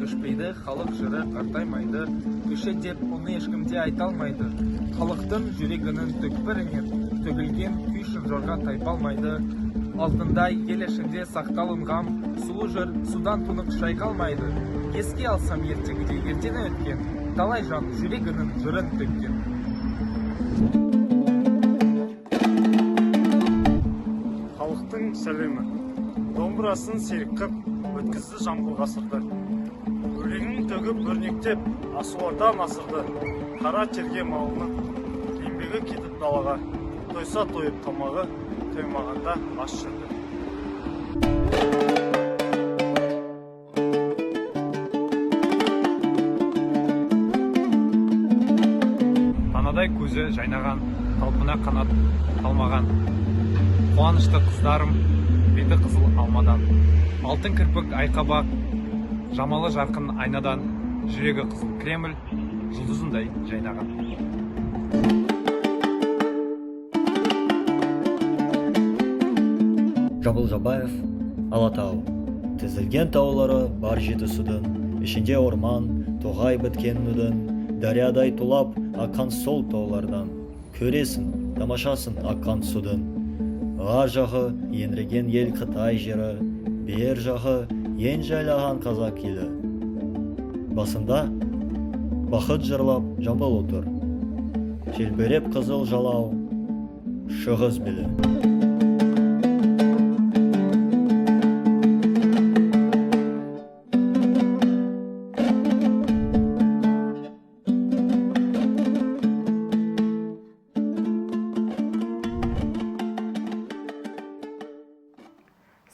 Өшпейді халық жыры қартаймайды, кіші деп оны ешкімде айталмайды. Халықтың жүрегінің түкпірінен төгілген күй шынжорға тайпалмайды. Алтындай ел ішінде сақталынған сұлу жыр судан тұнық шайқалмайды. Еске алсам ертегіде ертеңі өткен, талай жан жүрегінің жырын төккен. Халықтың сәлемі, домбырасын серік қып, өткізді жамбыл ғасырды. Өлеңін төгіп өрнектеп, асуардан асырды. Қара терге малының, еңбегі кетіп далаға. Тойса тойып тамағы, тоймағанда аш жүрді. Танадай көзі жайнаған, қалпына қанат қалмаған. Қуанышты қыздарым, беті қызыл алмадан. Алтын кірпік айқабақ, жамалы жарқын айнадан. Жүрегі қызыл Кремль, жұлдызындай жайнаған. Жамбыл Жабаев, Алатау. Тізілген таулары бар жетісудың, ішінде орман, тоғай біткен нүдің, дариядай тулап, аққан сол таулардан. Көресің, тамашасын аққан судың. Ар жағы енреген ел Қытай жері, бер жағы ен жайлаған қазақ елі. Басында бақыт жырлап Жамбыл отыр, желбіреп қызыл жалау, шығыс белі.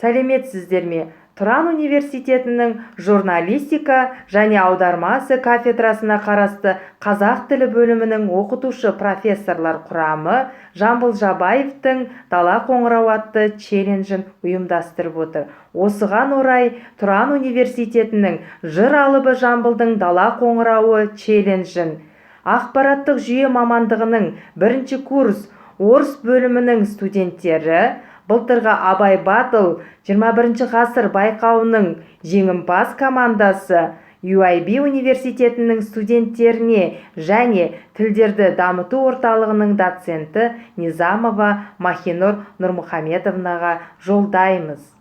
Сәлеметсіздер ме? Тұран университетінің журналистика және аудармасы кафедрасына қарасты қазақ тілі бөлімінің оқытушы профессорлар құрамы Жамбыл Жабаевтың «Дала қоңырауы» атты челленджін ұйымдастырып отыр. Осыған орай Тұран университетінің «Жыр алыбы Жамбылдың Дала қоңырауы» челленджін ақпараттық жүйе мамандығының 1-ші курс орыс бөлімінің студенттері былтырғы Абай Батыл 21 ғасыр байқауының жеңімпаз командасы UIB университетінің студенттеріне және тілдерді дамыту орталығының доценті Низамова Махинур Нұрмұхамедовнаға жолдаймыз.